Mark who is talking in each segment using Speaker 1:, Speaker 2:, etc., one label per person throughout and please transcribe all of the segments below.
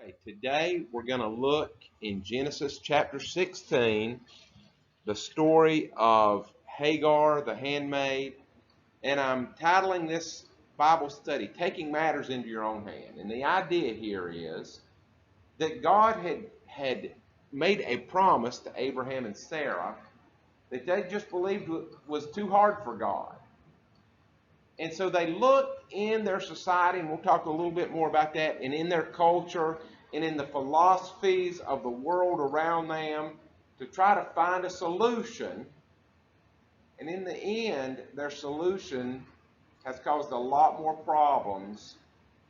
Speaker 1: Okay, today we're going to look in Genesis chapter 16, the story of Hagar, the handmaid, and I'm titling this Bible study, Taking Matters into Your Own Hand. And the idea here is that God had made a promise to Abraham and Sarah that they just believed was too hard for God. And so they looked in their society, and we'll talk a little bit more about that, and in their culture, and in the philosophies of the world around them to try to find a solution. And in the end, their solution has caused a lot more problems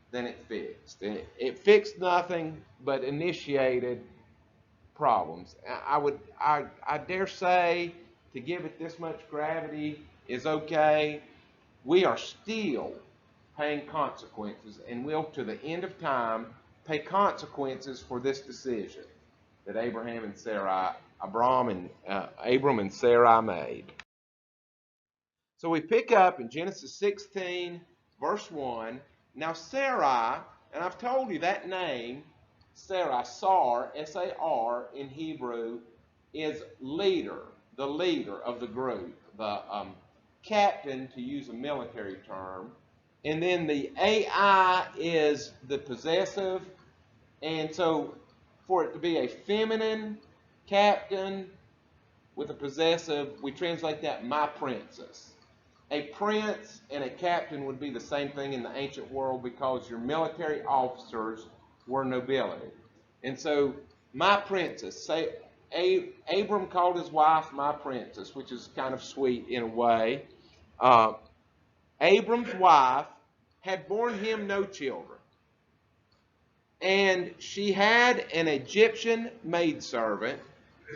Speaker 1: than it fixed. And it fixed nothing but initiated problems. I dare say to give it this much gravity is okay. We are still paying consequences and will to the end of time pay consequences for this decision that Abram and Sarai made. So we pick up in Genesis 16 verse 1. Now Sarai, and I've told you that name, Sarai, Sar, S-A-R in Hebrew, is leader, the leader of the group, the captain, to use a military term. And then the AI is the possessive. And so for it to be a feminine captain with a possessive, we translate that my princess. A prince and a captain would be the same thing in the ancient world because your military officers were nobility. And so my princess, say Abram called his wife my princess, which is kind of sweet in a way. Abram's wife had borne him no children. And she had an Egyptian maidservant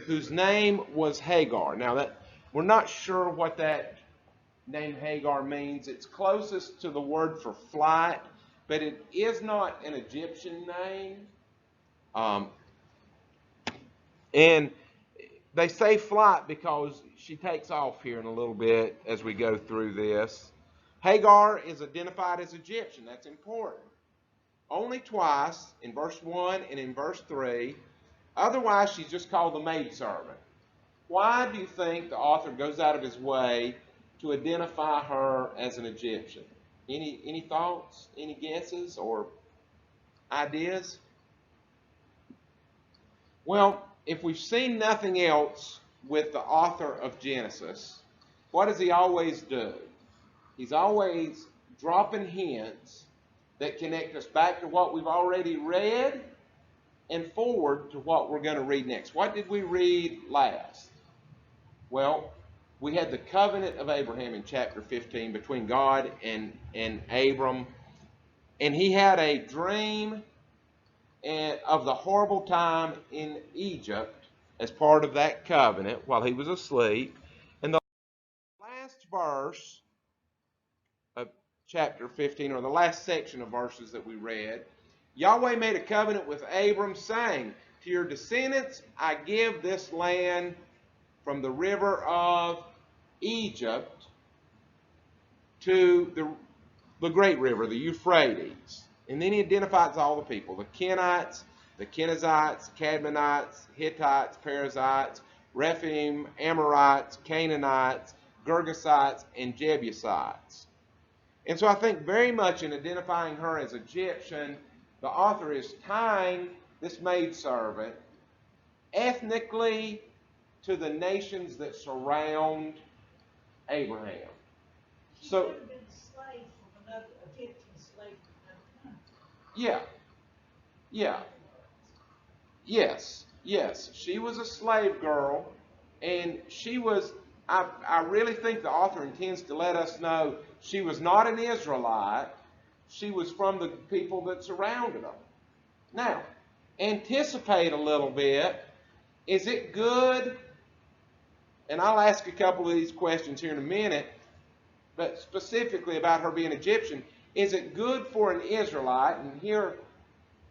Speaker 1: whose name was Hagar. Now, we're not sure what that name Hagar means. It's closest to the word for flight, but it is not an Egyptian name. And they say flight because she takes off here in a little bit as we go through this. Hagar is identified as Egyptian. That's important. Only twice, in verse 1 and in verse 3. Otherwise, she's just called the maidservant. Why do you think the author goes out of his way to identify her as an Egyptian? Any thoughts, any guesses or ideas? Well, if we've seen nothing else with the author of Genesis, what does he always do? He's always dropping hints that connect us back to what we've already read and forward to what we're going to read next. What did we read last? Well, we had the covenant of Abraham in chapter 15 between God and Abram. And he had a dream of the horrible time in Egypt as part of that covenant while he was asleep. And the last verse of chapter 15, or the last section of verses that we read, Yahweh made a covenant with Abram, saying, to your descendants I give this land from the river of Egypt to the great river, the Euphrates. And then he identifies all the people, the Kenites, the Kenizzites, Cadmonites, Hittites, Perizzites, Rephaim, Amorites, Canaanites, Girgasites, and Jebusites. And so I think very much in identifying her as Egyptian, the author is tying this maidservant ethnically to the nations that surround Abraham.
Speaker 2: She could have been a slave from another Egyptian slave from another country.
Speaker 1: Yeah. Yes. She was a slave girl, and she was, I really think the author intends to let us know she was not an Israelite. She was from the people that surrounded them. Now, anticipate a little bit. Is it good? And I'll ask a couple of these questions here in a minute, but specifically about her being Egyptian. Is it good for an Israelite? And here,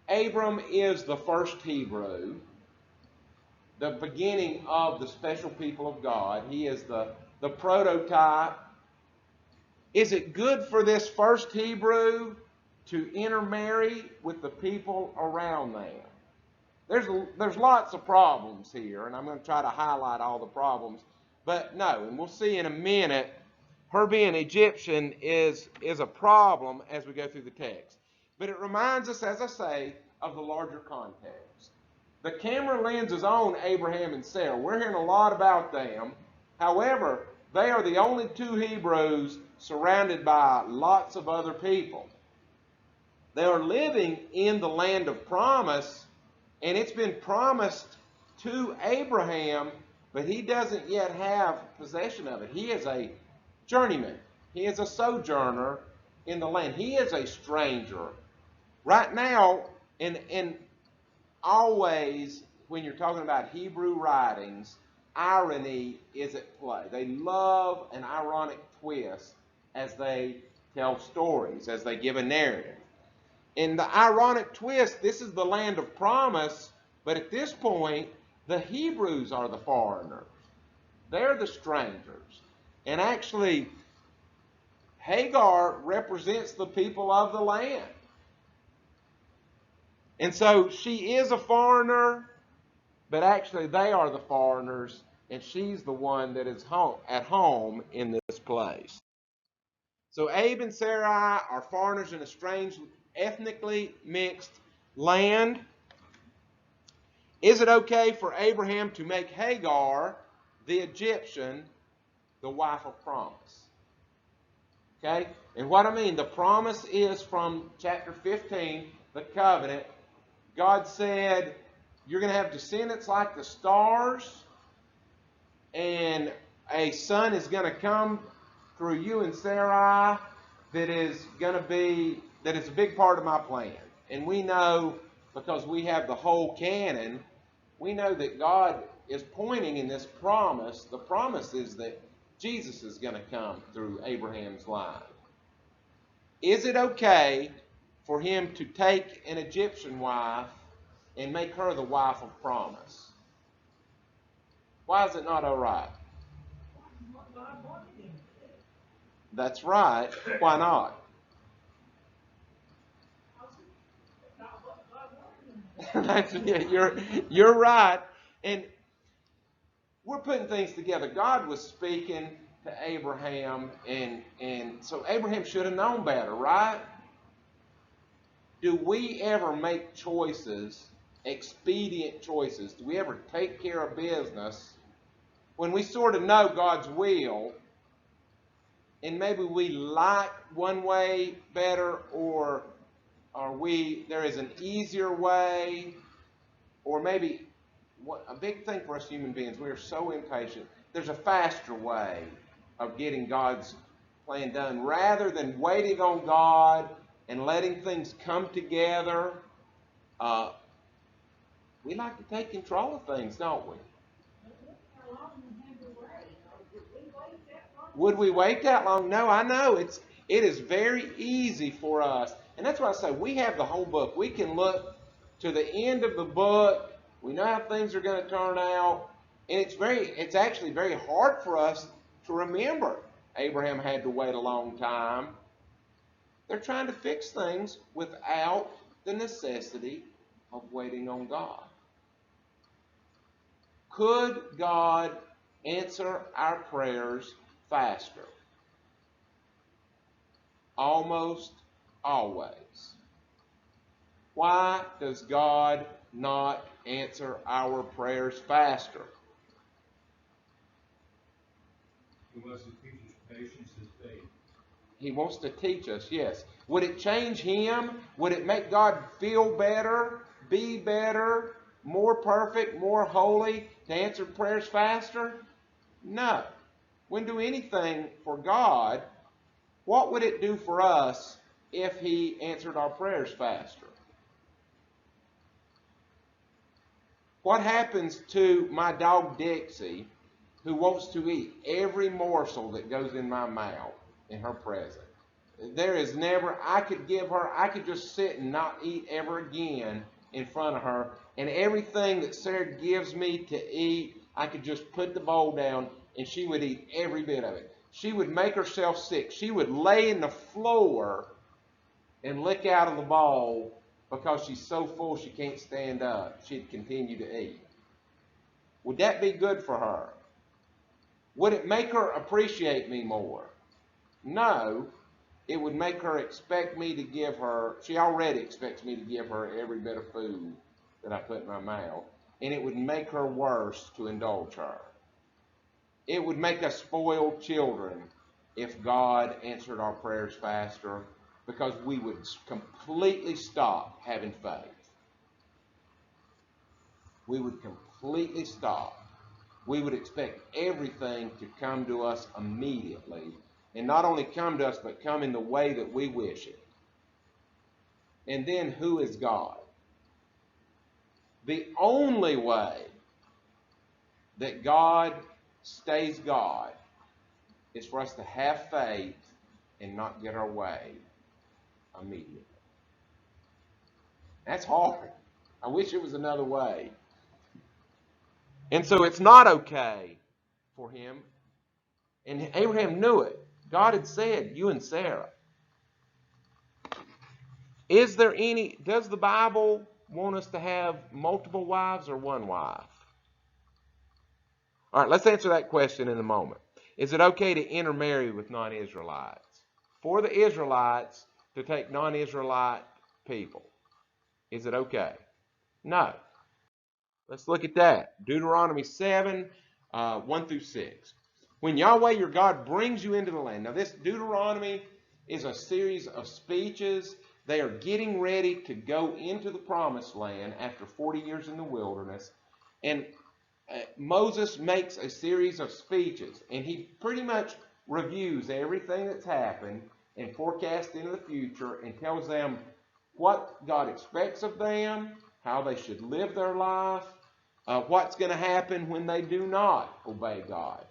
Speaker 1: Abram is the first Hebrew, the beginning of the special people of God. He is the prototype. Is it good for this first Hebrew to intermarry with the people around them. There's lots of problems here, and I'm going to try to highlight all the problems. But no, and we'll see in a minute, her being Egyptian is a problem as we go through the text. But it reminds us, as I say, of the larger context. The camera lens is on Abraham and Sarah. We're hearing a lot about them. However, they are the only two Hebrews surrounded by lots of other people. They are living in the land of promise, and it's been promised to Abraham, but he doesn't yet have possession of it. He is a journeyman. He is a sojourner in the land. He is a stranger. Right now, and always when you're talking about Hebrew writings, irony is at play. They love an ironic twist as they tell stories, as they give a narrative. In the ironic twist, this is the land of promise, but at this point, the Hebrews are the foreigners. They're the strangers. And actually, Hagar represents the people of the land. And so she is a foreigner, but actually they are the foreigners, and she's the one that is at home in this place. So Abe and Sarai are foreigners in a strange, ethnically mixed land. Is it okay for Abraham to make Hagar, the Egyptian, the wife of promise? Okay? And what I mean, the promise is from chapter 15, the covenant. God said, you're going to have descendants like the stars, and a son is going to come through you and Sarai that is a big part of my plan. And we know, because we have the whole canon, we know that God is pointing in this promise. The promise is that Jesus is going to come through Abraham's line. Is it okay for him to take an Egyptian wife and make her the wife of promise? Why is it not all right? That's right. Why not? You're right. And we're putting things together. God was speaking to Abraham, and so Abraham should have known better, right? Do we ever make choices, expedient choices? Do we ever take care of business when we sort of know God's will, and maybe we like one way better, or there is an easier way, or maybe a big thing for us human beings, we are so impatient. There's a faster way of getting God's plan done. Rather than waiting on God and letting things come together, we like to take control of things, don't we? Would we wait that long? No, I know. It is very easy for us. And that's why I say we have the whole book. We can look to the end of the book. We know how things are going to turn out. And it's actually very hard for us to remember Abraham had to wait a long time. They're trying to fix things without the necessity of waiting on God. Could God answer our prayers faster? Almost always. Why does God not answer our prayers faster?
Speaker 3: He wants to teach us patience and faith.
Speaker 1: He wants to teach us, yes. Would it change him? Would it make God feel better, be better, more perfect, more holy, to answer prayers faster? No. Wouldn't do anything for God. What would it do for us if he answered our prayers faster? What happens to my dog Dixie, who wants to eat every morsel that goes in my mouth in her presence? There is never, I could just sit and not eat ever again in front of her, and everything that Sarah gives me to eat, I could just put the bowl down and she would eat every bit of it. She would make herself sick. She would lay in the floor and lick out of the bowl because she's so full she can't stand up, she'd continue to eat. Would that be good for her? Would it make her appreciate me more? No. It would make her expect me to give her, she already expects me to give her every bit of food that I put in my mouth. And it would make her worse to indulge her. It would make us spoiled children if God answered our prayers faster, because we would completely stop having faith. We would completely stop. We would expect everything to come to us immediately. And not only come to us, but come in the way that we wish it. And then, who is God? The only way that God stays God is for us to have faith and not get our way immediately. That's hard. I wish it was another way. And so it's not okay for him. And Abraham knew it. God had said, you and Sarah. Does the Bible want us to have multiple wives or one wife? All right, let's answer that question in a moment. Is it okay to intermarry with non-Israelites? For the Israelites to take non-Israelite people, is it okay? No. Let's look at that. Deuteronomy 7, 1 through 6. When Yahweh your God brings you into the land. Now this Deuteronomy is a series of speeches. They are getting ready to go into the promised land after 40 years in the wilderness. And Moses makes a series of speeches. And he pretty much reviews everything that's happened and forecasts into the future and tells them what God expects of them, how they should live their life, what's going to happen when they do not obey God.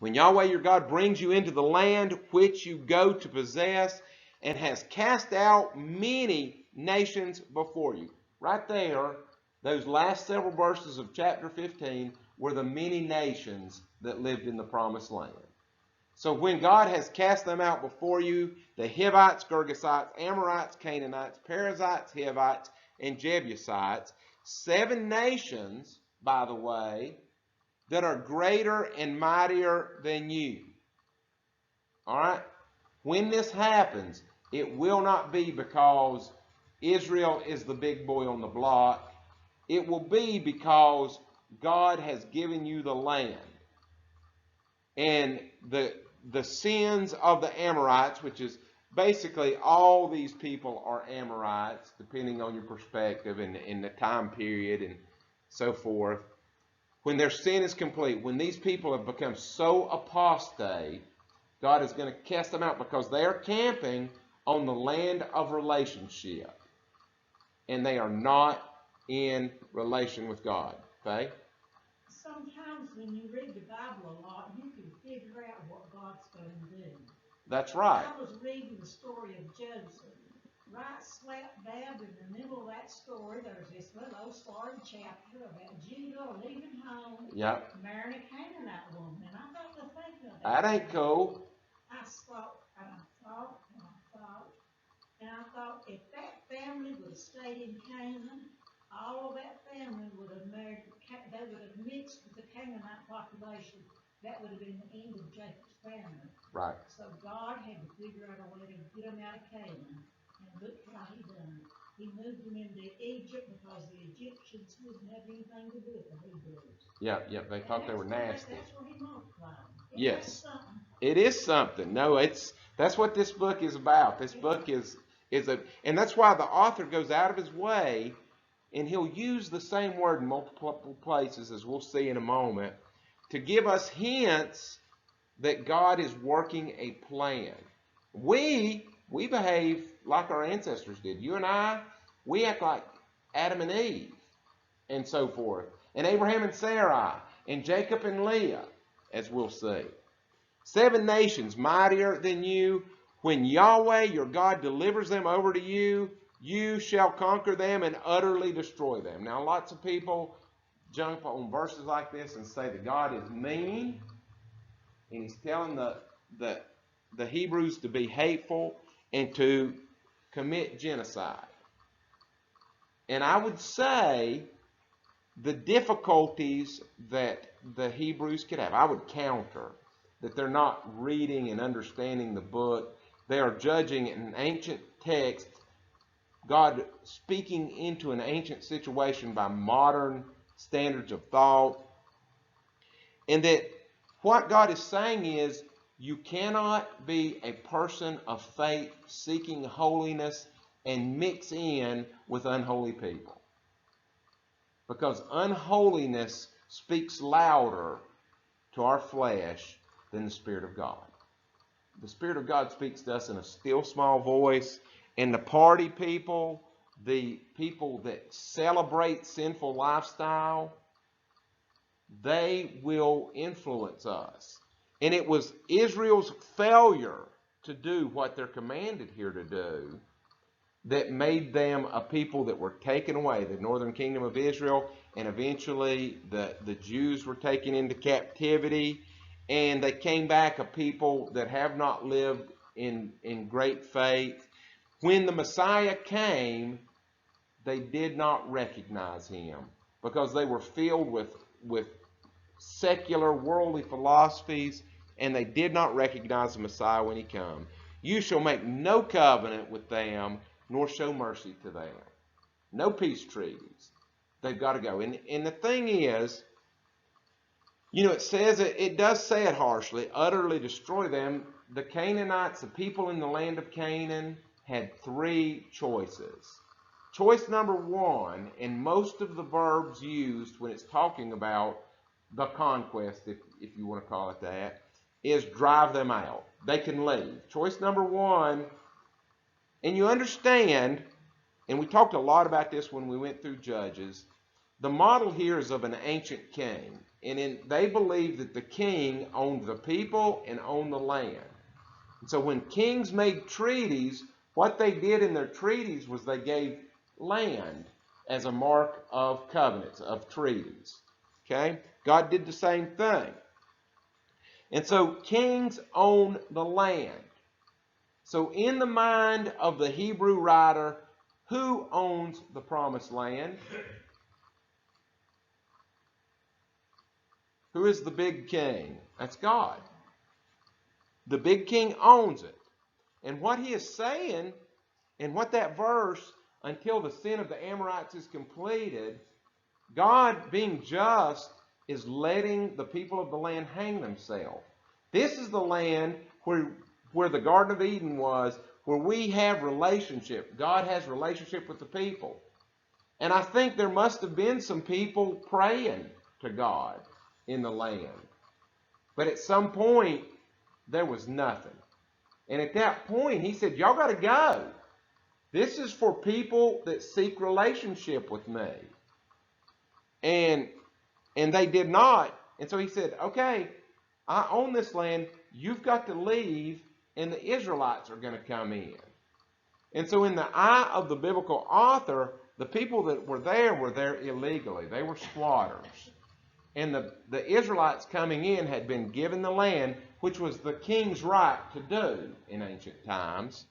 Speaker 1: When Yahweh your God brings you into the land which you go to possess and has cast out many nations before you. Right there, those last several verses of chapter 15 were the many nations that lived in the promised land. So when God has cast them out before you, the Hivites, Girgashites, Amorites, Canaanites, Perizzites, Hivites, and Jebusites, 7 nations, by the way, that are greater and mightier than you. All right? When this happens, it will not be because Israel is the big boy on the block. It will be because God has given you the land. And the sins of the Amorites, which is basically all these people are Amorites, depending on your perspective and the time period and so forth. When their sin is complete, when these people have become so apostate, God is going to cast them out because they are camping on the land of relationship. And they are not in relation with God. Okay?
Speaker 2: Sometimes when you read the Bible a lot, you can figure out what God's going to do.
Speaker 1: That's right.
Speaker 2: I was reading the story of Joseph. Right slap dab in the middle of that story, there's this little started chapter about Judah leaving home, marrying a Canaanite woman. And I got to think of that.
Speaker 1: That ain't cool.
Speaker 2: I thought, if that family would have stayed in Canaan, all of that family would have married, they would have mixed with the Canaanite population. That would have been the end of Jacob's family.
Speaker 1: Right.
Speaker 2: So God had to figure out a way to get them out of Canaan. And look how he done it. He moved them into Egypt because the Egyptians wouldn't have anything to do with the Hebrews.
Speaker 1: Yeah, they thought they were nasty.
Speaker 2: That's where he multiplied them.
Speaker 1: Yes. It is something. No, that's what this book is about. This book is and that's why the author goes out of his way, and he'll use the same word in multiple places, as we'll see in a moment, to give us hints that God is working a plan. We behave like our ancestors did. You and I, we act like Adam and Eve and so forth. And Abraham and Sarai and Jacob and Leah, as we'll see. 7 nations mightier than you. When Yahweh your God delivers them over to you, you shall conquer them and utterly destroy them. Now lots of people jump on verses like this and say that God is mean and he's telling the Hebrews to be hateful and to commit genocide. And I would say the difficulties that the Hebrews could have, I would counter that they're not reading and understanding the book. They are judging an ancient text, God speaking into an ancient situation by modern standards of thought. And that what God is saying is, you cannot be a person of faith seeking holiness and mix in with unholy people. Because unholiness speaks louder to our flesh than the Spirit of God. The Spirit of God speaks to us in a still small voice. And the party people, the people that celebrate sinful lifestyle, they will influence us. And it was Israel's failure to do what they're commanded here to do that made them a people that were taken away, the northern kingdom of Israel, and eventually the Jews were taken into captivity, and they came back a people that have not lived in great faith. When the Messiah came, they did not recognize him because they were filled with secular, worldly philosophies, and they did not recognize the Messiah when he came. You shall make no covenant with them, nor show mercy to them. No peace treaties. They've got to go. And the thing is, it says it does say it harshly, utterly destroy them. The Canaanites, the people in the land of Canaan, had three choices. Choice number one, and most of the verbs used when it's talking about the conquest, if you want to call it that, is drive them out. They can leave. Choice number one, and you understand, and we talked a lot about this when we went through Judges, the model here is of an ancient king. And they believed that the king owned the people and owned the land. And so when kings made treaties, what they did in their treaties was they gave land as a mark of covenants, of treaties. Okay? God did the same thing. And so kings own the land. So in the mind of the Hebrew writer, who owns the promised land? Who is the big king? That's God. The big king owns it. And what he is saying, and what that verse, until the sin of the Amorites is completed, God, being just, is letting the people of the land hang themselves. This is the land where the Garden of Eden was, where we have relationship. God has relationship with the people. And I think there must have been some people praying to God in the land. But at some point, there was nothing. And at that point, he said, y'all got to go. This is for people that seek relationship with me. And they did not. And so he said, okay, I own this land. You've got to leave, and the Israelites are going to come in. And so in the eye of the biblical author, the people that were there illegally. They were squatters. And the Israelites coming in had been given the land, which was the king's right to do in ancient times.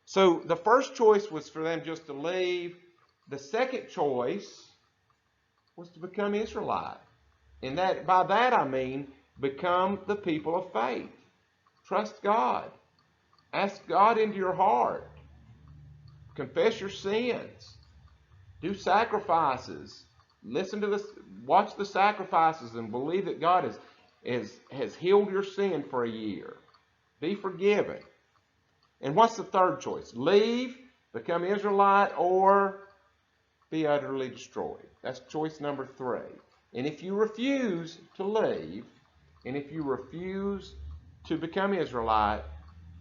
Speaker 1: So the first choice was for them just to leave. The second choice was to become Israelite. And by that I mean become the people of faith. Trust God. Ask God into your heart. Confess your sins. Do sacrifices. Listen to this. Watch the sacrifices and believe that God has healed your sin for a year. Be forgiven. And what's the third choice? Leave, become Israelite, or be utterly destroyed. That's choice number 3. And if you refuse to leave, and if you refuse to become Israelite,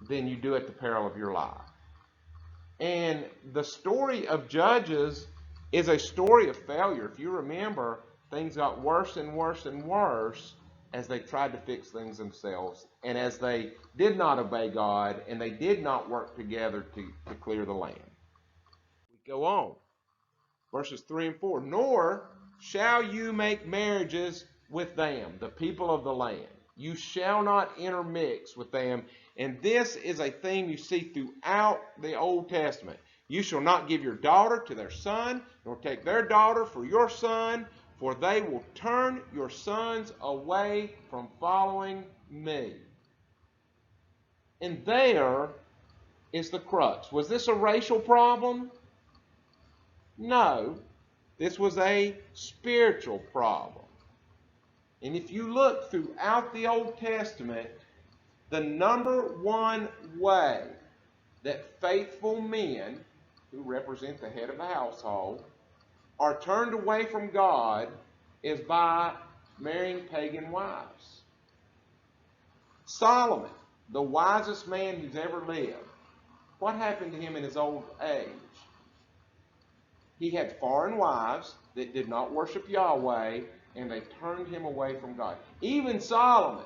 Speaker 1: then you do it at the peril of your life. And the story of Judges is a story of failure. If you remember, things got worse and worse and worse as they tried to fix things themselves, and as they did not obey God, and they did not work together to clear the land. We go on. Verses 3 and 4. Nor shall you make marriages with them, the people of the land. You shall not intermix with them. And this is a theme you see throughout the Old Testament. You shall not give your daughter to their son, nor take their daughter for your son, for they will turn your sons away from following me. And there is the crux. Was this a racial problem? No. This was a spiritual problem. And if you look throughout the Old Testament, the number one way that faithful men, who represent the head of the household, are turned away from God is by marrying pagan wives. Solomon, the wisest man who's ever lived, what happened to him in his old age? He had foreign wives that did not worship Yahweh, and they turned him away from God. Even Solomon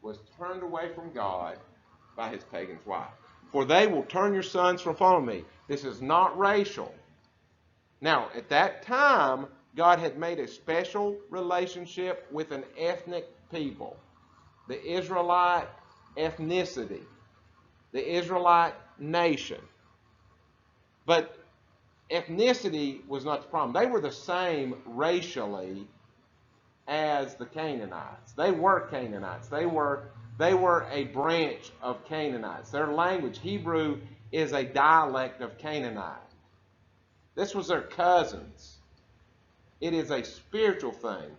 Speaker 1: was turned away from God by his pagan wife. For they will turn your sons from following me. This is not racial. Now, at that time, God had made a special relationship with an ethnic people, the Israelite ethnicity, the Israelite nation. But ethnicity was not the problem. They were the same racially as the Canaanites. They were Canaanites. They were a branch of Canaanites. Their language, Hebrew, is a dialect of Canaanite. This was their cousins. It is a spiritual thing.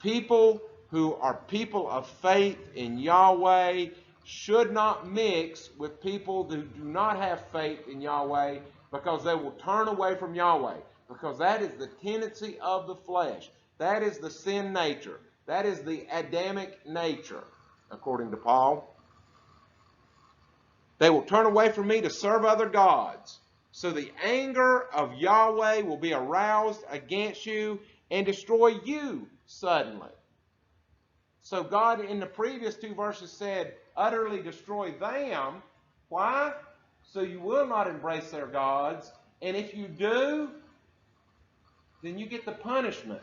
Speaker 1: People who are people of faith in Yahweh should not mix with people who do not have faith in Yahweh, because they will turn away from Yahweh. Because that is the tendency of the flesh. That is the sin nature. That is the Adamic nature, according to Paul. They will turn away from me to serve other gods. So the anger of Yahweh will be aroused against you and destroy you suddenly. So God in the previous two verses said, utterly destroy them. Why? So you will not embrace their gods. And if you do, then you get the punishment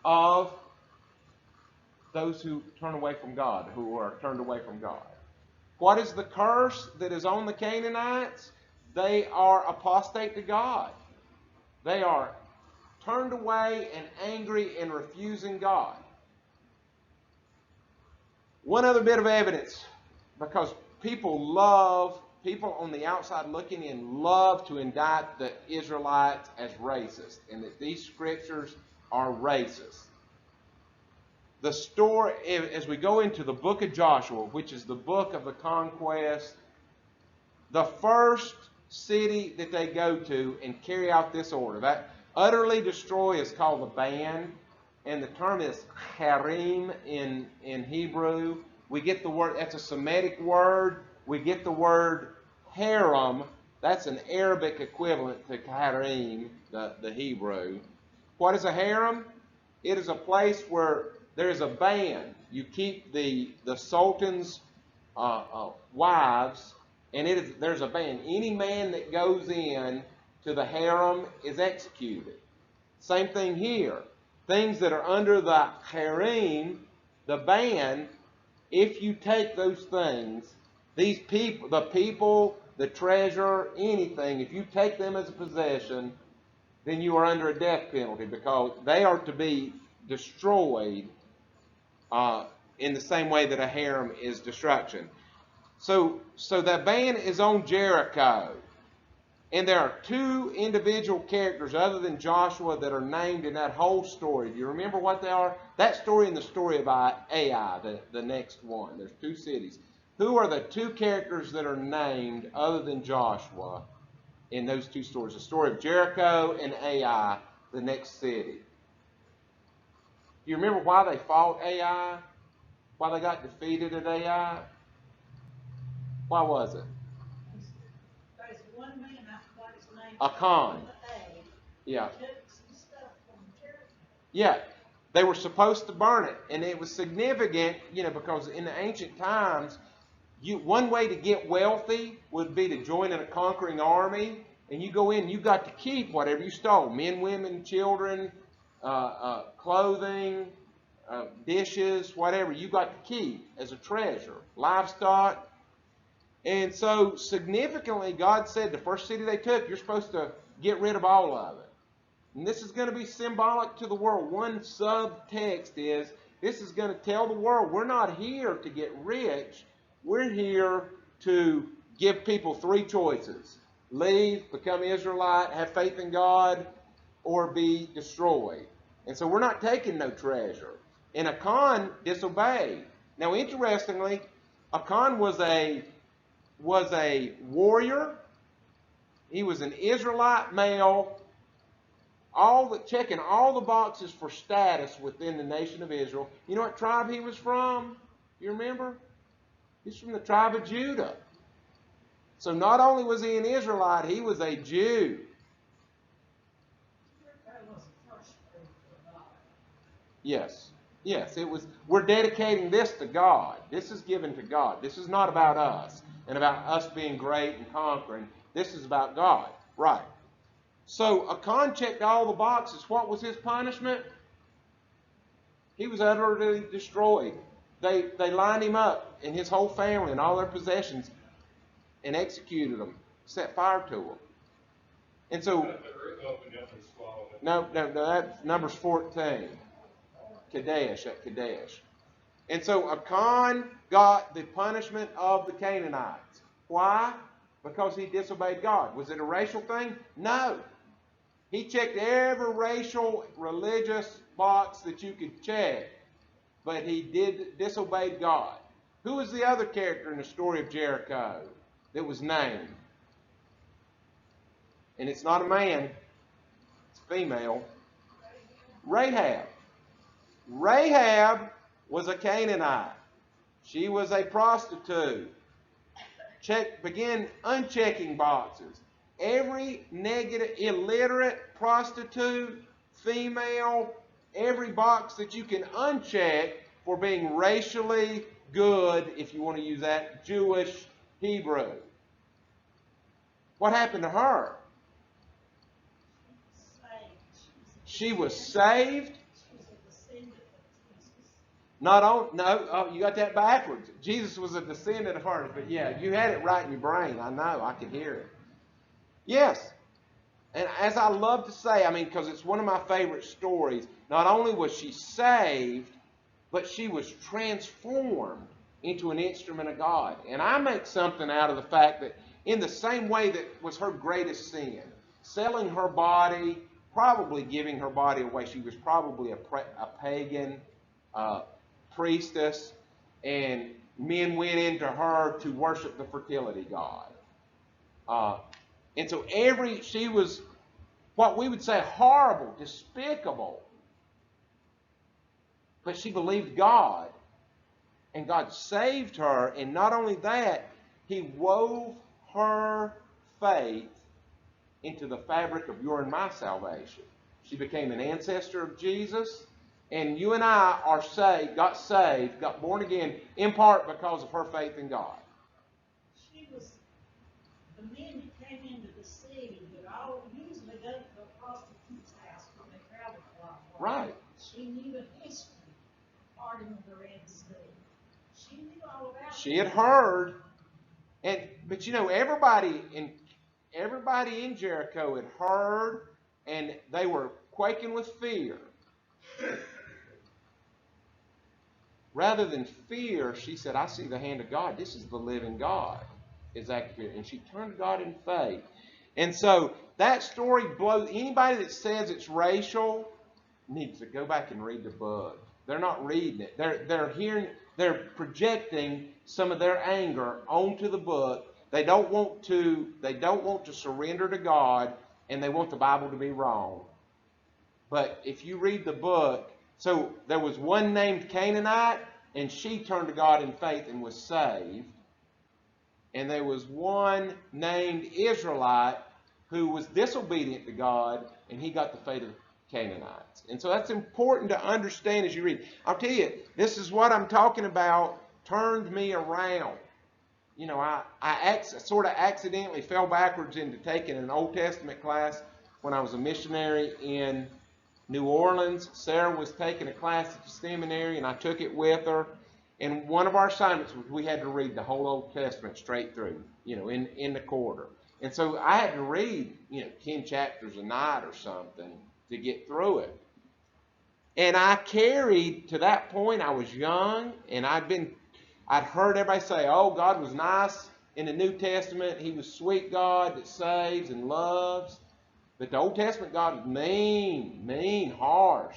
Speaker 1: of those who turn away from God, who are turned away from God. What is the curse that is on the Canaanites? They are apostate to God. They are turned away and angry and refusing God. One other bit of evidence, because people on the outside looking in love to indict the Israelites as racist, and that these scriptures are racist. The story, as we go into the book of Joshua, which is the book of the conquest, the first city that they go to and carry out this order, that utterly destroy, is called the ban, and the term is harim in Hebrew. We get the word, that's a Semitic word. We get the word harem, that's an Arabic equivalent to harim, the Hebrew. What is a harem? It is a place where there is a ban. You keep the sultan's wives, and there's a ban. Any man that goes in to the harem is executed. Same thing here. Things that are under the harem, the ban, if you take those things, these people, the treasure, anything, if you take them as a possession, then you are under a death penalty, because they are to be destroyed in the same way that a harem is destruction. So that ban is on Jericho. And there are two individual characters other than Joshua that are named in that whole story. Do you remember what they are? That story and the story about Ai, the next one. There's two cities. Who are the two characters that are named other than Joshua in those two stories? The story of Jericho and Ai, the next city. Do you remember why they fought Ai? Why they got defeated at Ai? Why was it?
Speaker 2: There's one man, I forgot his name.
Speaker 1: Achan. Yeah.
Speaker 2: He took some stuff from Jericho.
Speaker 1: Yeah. They were supposed to burn it. And it was significant, because in the ancient times, one way to get wealthy would be to join in a conquering army. And you go in, you got to keep whatever you stole. Men, women, children, clothing, dishes, whatever, you got to keep as a treasure, livestock. And so significantly, God said the first city they took, you're supposed to get rid of all of it. And this is going to be symbolic to the world. One subtext is, this is going to tell the world, we're not here to get rich. We're here to give people three choices. Leave, become Israelite, have faith in God, or be destroyed. And so we're not taking no treasure. And Achan disobeyed. Now, interestingly, Achan was a warrior. He was an Israelite male, checking all the boxes for status within the nation of Israel. You know what tribe he was from? You remember? He's from the tribe of Judah. So not only was he an Israelite, he was a Jew. Yes. Yes, it was. We're dedicating this to God. This is given to God. This is not about us and about us being great and conquering. This is about God. Right. So Achan checked all the boxes. What was his punishment? He was utterly destroyed. They lined him up and his whole family and all their possessions and executed them, set fire to them. And so, no, that's Numbers 14. Kadesh, at Kadesh. And so Achan got the punishment of the Canaanites. Why? Because he disobeyed God. Was it a racial thing? No. He checked every racial, religious box that you could check, but he disobeyed God. Who was the other character in the story of Jericho that was named? And it's not a man, it's a female. Rahab. Rahab was a Canaanite. She was a prostitute. Begin unchecking boxes. Every negative, illiterate, prostitute, female, every box that you can uncheck for being racially good, if you want to use that, Jewish, Hebrew. What happened to her? She was saved. You got that backwards. Jesus was a descendant of hers, but yeah, you had it right in your brain. I know, I could hear it. Yes, and as I love to say, because it's one of my favorite stories, not only was she saved, but she was transformed into an instrument of God. And I make something out of the fact that in the same way that was her greatest sin, selling her body, probably giving her body away, she was probably a pagan priestess, and men went into her to worship the fertility god. And so she was what we would say horrible, despicable. But she believed God, and God saved her. And not only that, he wove her faith into the fabric of your and my salvation. She became an ancestor of Jesus. And you and I are got born again, in part because of her faith in God.
Speaker 2: She was, the men who came into the city would all usually go to a prostitute's house when they traveled a long way.
Speaker 1: Right.
Speaker 2: She knew the history, parting of the Red Sea. She knew all about it.
Speaker 1: She had heard, but everybody in Jericho had heard, and they were quaking with fear. Rather than fear, she said, I see the hand of God. This is the living God. Is accurate. And she turned to God in faith. And so that story blows. Anybody that says it's racial needs to go back and read the book. They're not reading it. They're projecting some of their anger onto the book. They don't want to surrender to God, and they want the Bible to be wrong. But if you read the book, so there was one named Canaanite, and she turned to God in faith and was saved. And there was one named Israelite who was disobedient to God, and he got the fate of Canaanites. And so that's important to understand as you read. I'll tell you, this is what I'm talking about, turned me around. I sort of accidentally fell backwards into taking an Old Testament class when I was a missionary in New Orleans. Sarah was taking a class at the seminary, and I took it with her. And one of our assignments was we had to read the whole Old Testament straight through, in the quarter. And so I had to read, 10 chapters a night or something to get through it. And I carried, to that point, I was young, and I'd heard everybody say, oh, God was nice in the New Testament. He was sweet God that saves and loves. But the Old Testament God was mean, harsh.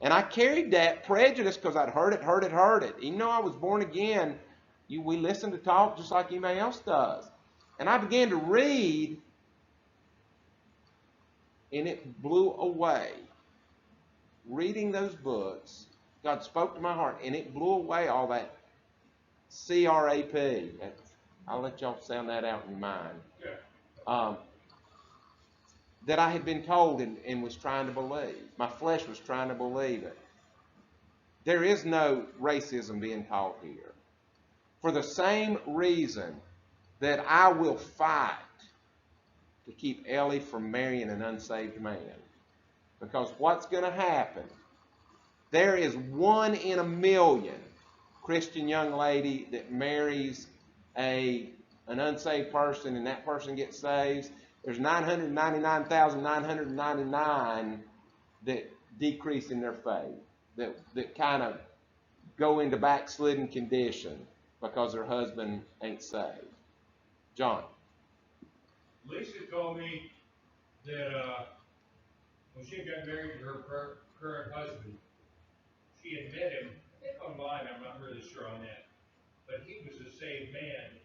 Speaker 1: And I carried that prejudice because I'd heard it. Even though I was born again, we listen to talk just like anybody else does. And I began to read, and it blew away. Reading those books, God spoke to my heart, and it blew away all that CRAP. I'll let y'all sound that out in your mind. That I had been told and was trying to believe. My flesh was trying to believe it. There is no racism being taught here. For the same reason that I will fight to keep Ellie from marrying an unsaved man. Because what's going to happen? There is 1 in a million Christian young lady that marries an unsaved person and that person gets saved. There's 999,999 that decrease in their faith, that kind of go into backslidden condition because their husband ain't saved. John.
Speaker 3: Lisa told me that when she got married to her current husband, she had met him, I think online, I'm not really sure on that, but he was a saved man,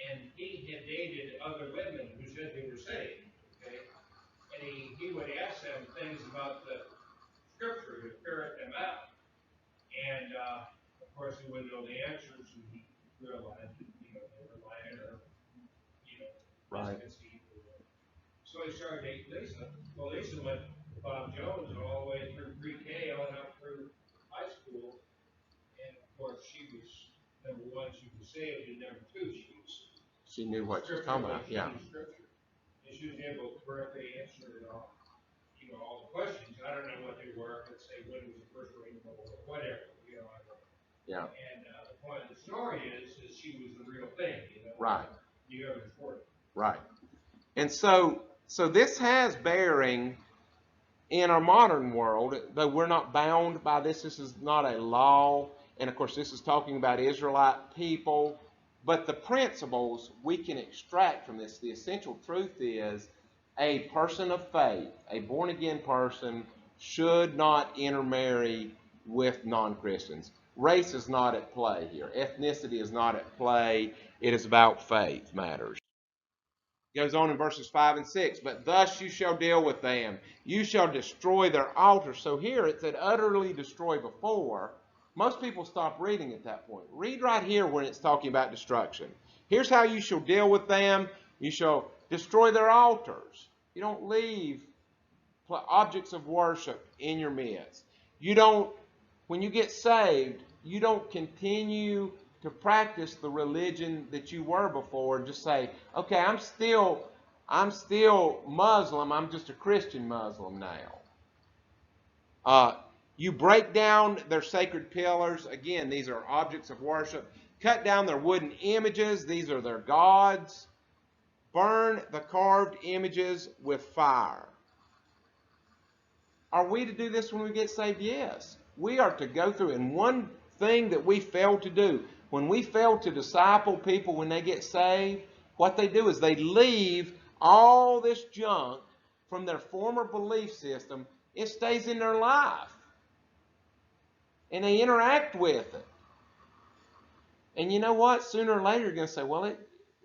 Speaker 3: and he had dated other women who said they were saved, okay? And he would ask them things about the scripture to ferret them out. And, of course, he wouldn't know the answers, and he realized that, they were lying or,
Speaker 1: Right.
Speaker 3: So he started dating Lisa. Well, Lisa went to Bob Jones all the way through pre-K on up through high school. And, of course, she was, number one, she was saved, and number two,
Speaker 1: she knew what she was talking about. Yeah.
Speaker 3: Scripture. And she was able to correctly answer all the questions. I don't know what they were. Let's say when was the first rainbow or whatever.
Speaker 1: Yeah.
Speaker 3: And the point of the story is she was the real thing.
Speaker 1: Right.
Speaker 3: You ever report it.
Speaker 1: Right. And so this has bearing in our modern world, though we're not bound by this. This is not a law. And, of course, this is talking about Israelite people. But the principles we can extract from this, the essential truth is a person of faith, a born-again person, should not intermarry with non-Christians. Race is not at play here. Ethnicity is not at play. It is about faith matters. It goes on in verses 5 and 6. But thus you shall deal with them. You shall destroy their altars. So here it said utterly destroy before. Most people stop reading at that point. Read right here when it's talking about destruction. Here's how you shall deal with them. You shall destroy their altars. You don't leave objects of worship in your midst. When you get saved, you don't continue to practice the religion that you were before and just say, okay, I'm still Muslim, I'm just a Christian Muslim now. You break down their sacred pillars. Again, these are objects of worship. Cut down their wooden images. These are their gods. Burn the carved images with fire. Are we to do this when we get saved? Yes. We are to go through. And one thing that we fail to do, when we fail to disciple people when they get saved, what they do is they leave all this junk from their former belief system. It stays in their life. And they interact with it. And you know what? Sooner or later you're going to say, well,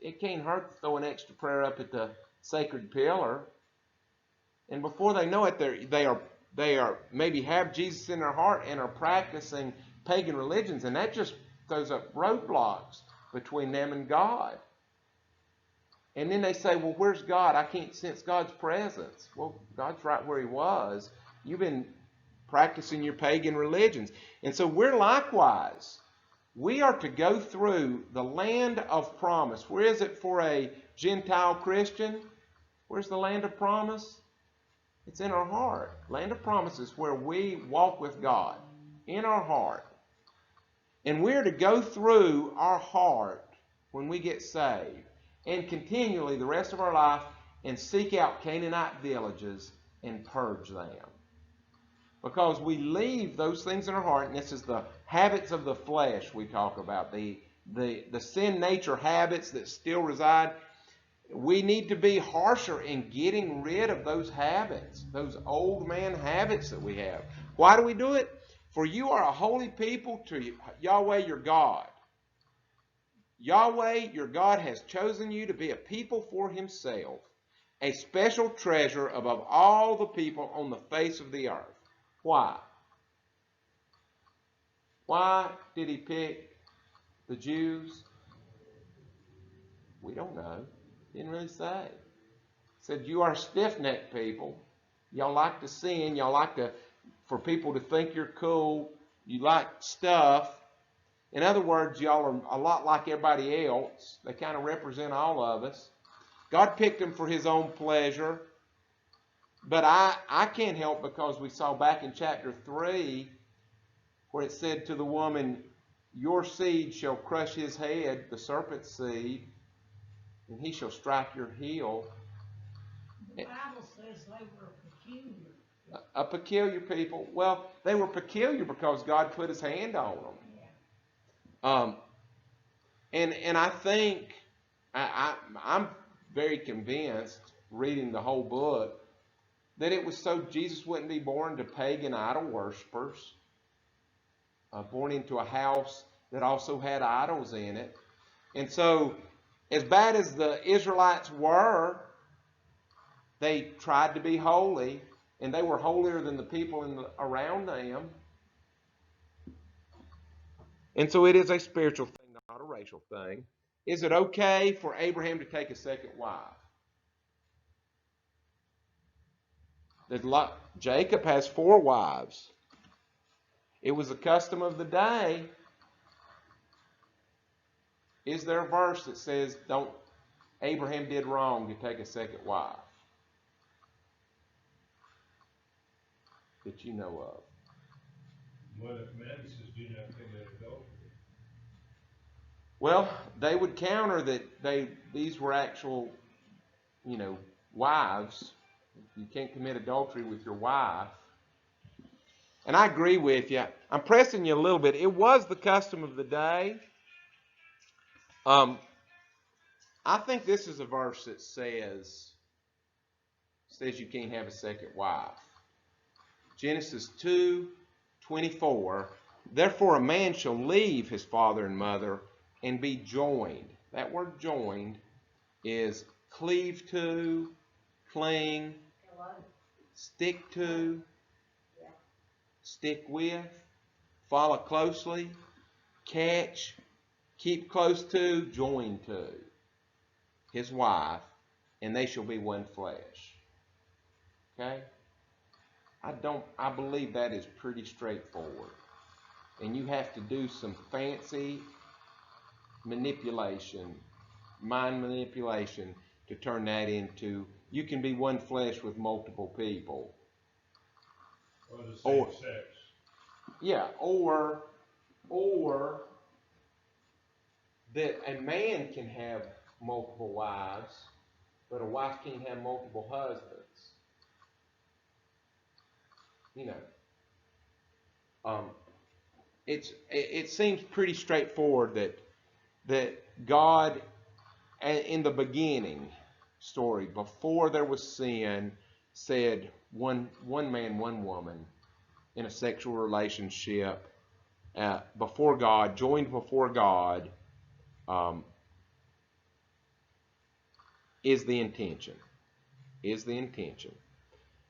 Speaker 1: it can't hurt to throw an extra prayer up at the sacred pillar. And before they know it, they are maybe have Jesus in their heart and are practicing pagan religions, and that just throws up roadblocks between them and God. And then they say, well, where's God? I can't sense God's presence. Well, God's right where he was. You've been practicing your pagan religions. And so we are to go through the land of promise. Where is it for a Gentile Christian? Where's the land of promise? It's in our heart. Land of promise is where we walk with God, in our heart. And we're to go through our heart when we get saved and continually the rest of our life and seek out Canaanite villages and purge them. Because we leave those things in our heart, and this is the habits of the flesh we talk about, the sin nature habits that still reside. We need to be harsher in getting rid of those habits, those old man habits that we have. Why do we do it? For you are a holy people to Yahweh your God. Yahweh your God has chosen you to be a people for himself, a special treasure above all the people on the face of the earth. Why? Why did he pick the Jews? We don't know. He didn't really say. He said, you are stiff-necked people. Y'all like to sin. Y'all like for people to think you're cool. You like stuff. In other words, y'all are a lot like everybody else. They kind of represent all of us. God picked them for his own pleasure. But I can't help because we saw back in chapter 3 where it said to the woman, your seed shall crush his head, the serpent's seed, and he shall strike your heel.
Speaker 2: The Bible says they were peculiar.
Speaker 1: A peculiar people. Well, they were peculiar because God put his hand on them. Yeah. And I think, I'm very convinced, reading the whole book, that it was so Jesus wouldn't be born to pagan idol worshipers, born into a house that also had idols in it. And so, as bad as the Israelites were, they tried to be holy, and they were holier than the people around them. And so it is a spiritual thing, not a racial thing. Is it okay for Abraham to take a second wife? Jacob has 4 wives. It was a custom of the day. Is there a verse that says Abraham did wrong to take a second wife? That you know of.
Speaker 3: One of the commandments says, do not commit adultery.
Speaker 1: Well, they would counter that these were actual, wives. You can't commit adultery with your wife. And I agree with you. I'm pressing you a little bit. It was the custom of the day. I think this is a verse that says you can't have a second wife. Genesis 2:24. Therefore a man shall leave his father and mother and be joined. That word joined is cleave to, cling, stick to, stick with, follow closely, catch, keep close to, join to his wife, and they shall be one flesh. Okay? I believe that is pretty straightforward. And you have to do some fancy manipulation, mind manipulation, to turn that into, you can be one flesh with multiple people.
Speaker 3: Or the same sex.
Speaker 1: Yeah, or that a man can have multiple wives, but a wife can't have multiple husbands. It seems pretty straightforward that God, in the beginning story, before there was sin, said one man, one woman in a sexual relationship before God, joined before God, is the intention.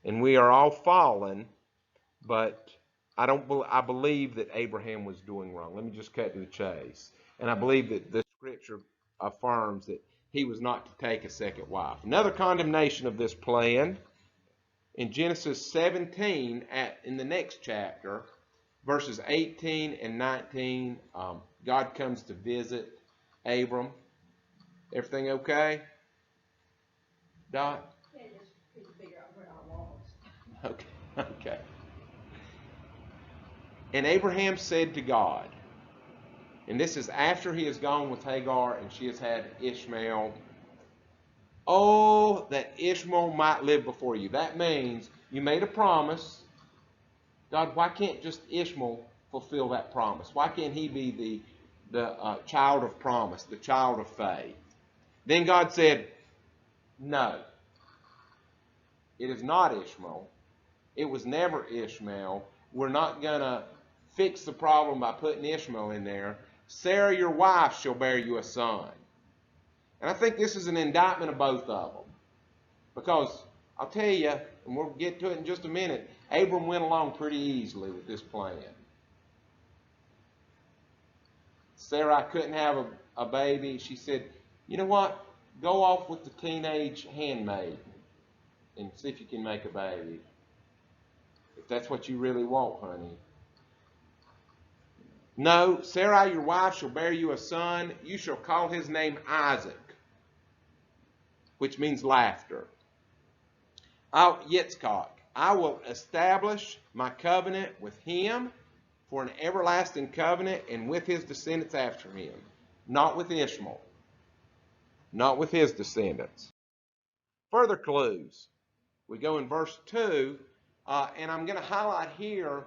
Speaker 1: And we are all fallen, but I believe that Abraham was doing wrong. Let me just cut to the chase. And I believe that the scripture affirms that he was not to take a second wife. Another condemnation of this plan, in Genesis 17, in the next chapter, verses 18 and 19, God comes to visit Abram. Everything okay? Dot?
Speaker 2: Yeah, just couldn't figure out where I was.
Speaker 1: Okay. Okay. And Abraham said to God, and this is after he has gone with Hagar and she has had Ishmael, oh, that Ishmael might live before you. That means you made a promise. God, why can't just Ishmael fulfill that promise? Why can't he be the child of promise, the child of faith? Then God said, no, it is not Ishmael. It was never Ishmael. We're not going to fix the problem by putting Ishmael in there. Sarah, your wife, shall bear you a son. And I think this is an indictment of both of them. Because I'll tell you, and we'll get to it in just a minute, Abram went along pretty easily with this plan. Sarai couldn't have a baby. She said, you know what? Go off with the teenage handmaid and see if you can make a baby. If that's what you really want, honey. No, Sarai, your wife, shall bear you a son. You shall call his name Isaac, which means laughter. Yitzchak, I will establish my covenant with him for an everlasting covenant and with his descendants after him. Not with Ishmael. Not with his descendants. Further clues. We go in verse 2, and I'm going to highlight here,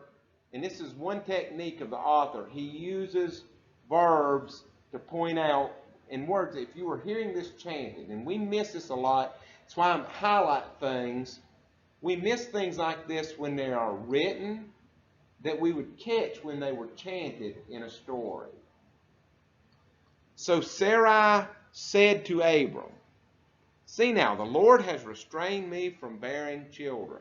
Speaker 1: and this is one technique of the author. He uses verbs to point out in words. If you were hearing this chanted, and we miss this a lot, that's why I'm highlighting things. We miss things like this when they are written that we would catch when they were chanted in a story. So Sarai said to Abram, see now, the Lord has restrained me from bearing children.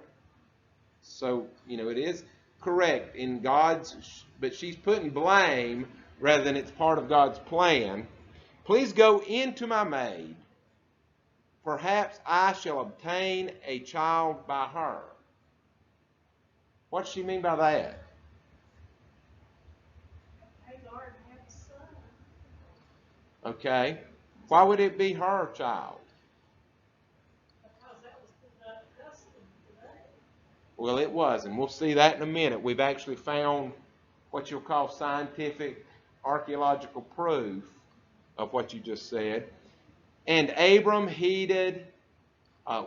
Speaker 1: So, it is correct in God's, but she's putting blame rather than it's part of God's plan. Please go into my maid. Perhaps I shall obtain a child by her. What does she mean by that?
Speaker 2: Hagar had a son.
Speaker 1: Okay. Why would it be her child?
Speaker 2: Because that was the custom today.
Speaker 1: Well, it was, and we'll see that in a minute. We've actually found what you'll call scientific archaeological proof of what you just said. And Abram heeded,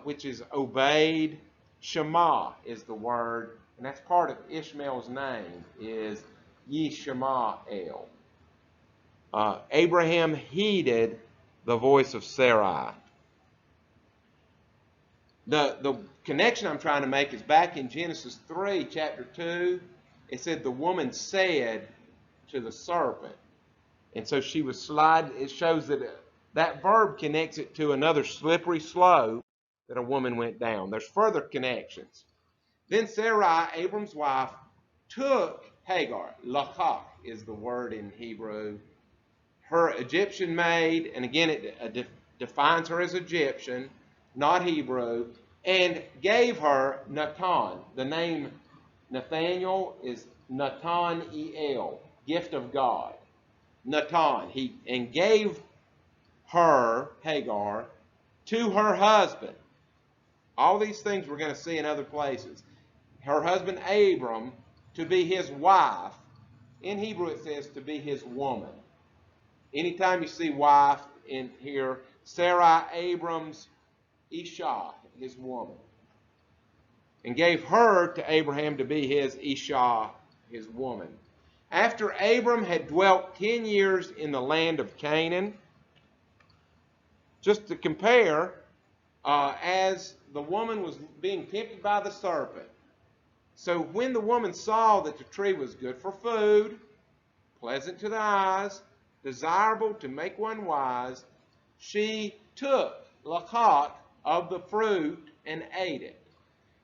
Speaker 1: which is obeyed. Shema is the word, and that's part of Ishmael's name, is Yishmael. Abraham heeded the voice of Sarai. The connection I'm trying to make is back in Genesis 3, chapter 2. It said the woman said to the serpent. And so she was sliding. It shows that that verb connects it to another slippery slope that a woman went down. There's further connections. Then Sarai, Abram's wife, took Hagar. Lakach is the word in Hebrew. Her Egyptian maid, and again it defines her as Egyptian, not Hebrew, and gave her Natan. The name Nathaniel is Nathaniel, gift of God. Natan. And gave her, Hagar, to her husband. All these things we're going to see in other places. Her husband Abram to be his wife. In Hebrew it says to be his woman. Anytime you see wife in here, Sarai, Abram's Isha, his woman. And gave her to Abraham to be his Isha, his woman. After Abram had dwelt 10 years in the land of Canaan, just to compare, as the woman was being tempted by the serpent. So when the woman saw that the tree was good for food, pleasant to the eyes, desirable to make one wise, she took lakach of the fruit and ate it.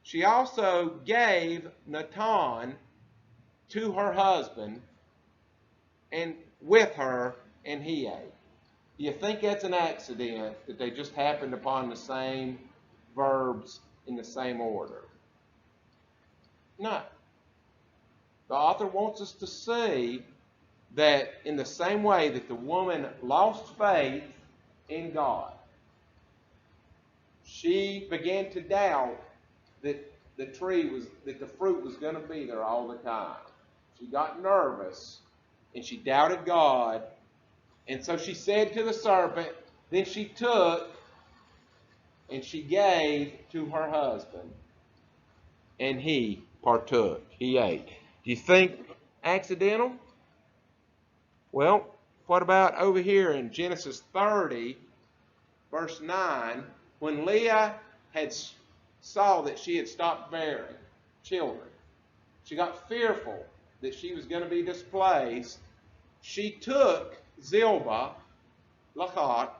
Speaker 1: She also gave Natan to her husband and with her, and he ate. Do you think that's an accident that they just happened upon the same verbs in the same order? No. The author wants us to see that in the same way that the woman lost faith in God, she began to doubt that the fruit was going to be there all the time. She got nervous and she doubted God. And so she said to the serpent, then she took and she gave to her husband. And he partook. He ate. Do you think accidental? Well, what about over here in Genesis 30, verse 9, when Leah saw that she had stopped bearing children, she got fearful that she was going to be displaced. She took Zilpah, Lachat,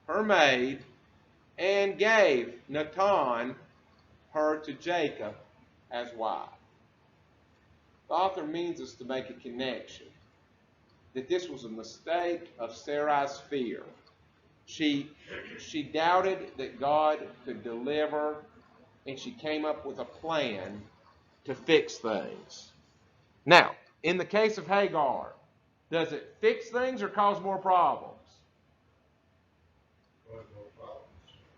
Speaker 1: her maid, and gave Natan her to Jacob as wife. The author means us to make a connection that this was a mistake of Sarai's fear. She doubted that God could deliver, and she came up with a plan to fix things. Now, in the case of Hagar, does it fix things or cause more problems?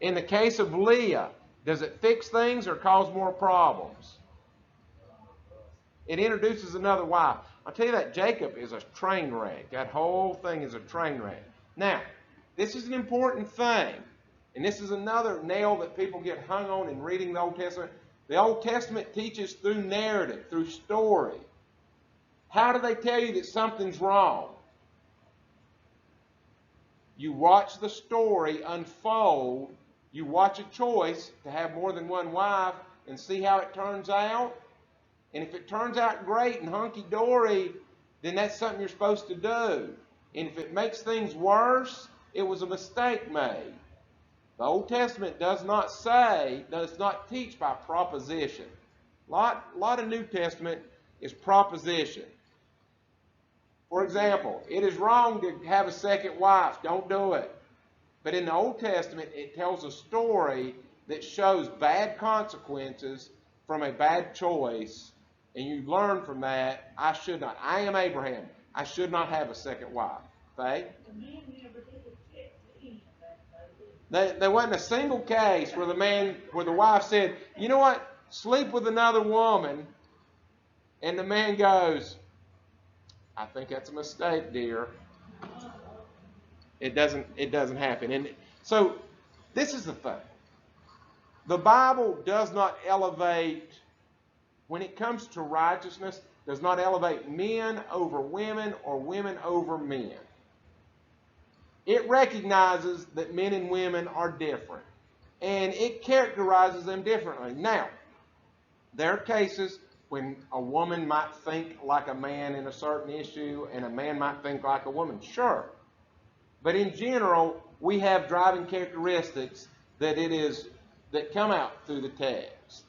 Speaker 1: In the case of Leah, does it fix things or cause more problems? It introduces another wife. I'll tell you that Jacob is a train wreck. That whole thing is a train wreck. Now, this is an important thing. And this is another nail that people get hung on in reading the Old Testament. The Old Testament teaches through narrative, through story. How do they tell you that something's wrong? You watch the story unfold. You watch a choice to have more than one wife and see how it turns out. And if it turns out great and hunky-dory, then that's something you're supposed to do. And if it makes things worse, it was a mistake made. The Old Testament does not teach by proposition. A lot of New Testament is proposition. For example, it is wrong to have a second wife. Don't do it. But in the Old Testament, it tells a story that shows bad consequences from a bad choice. And you learn from that, I should not. I am Abraham. I should not have a second wife. Faye? There wasn't a single case where the wife said, you know what, sleep with another woman. And the man goes, I think that's a mistake, dear. It doesn't happen. And so this is the thing. The Bible does not elevate, when it comes to righteousness, does not elevate men over women or women over men. It recognizes that men and women are different. And it characterizes them differently. Now, there are cases when a woman might think like a man in a certain issue and a man might think like a woman. Sure. But in general, we have driving characteristics that come out through the text.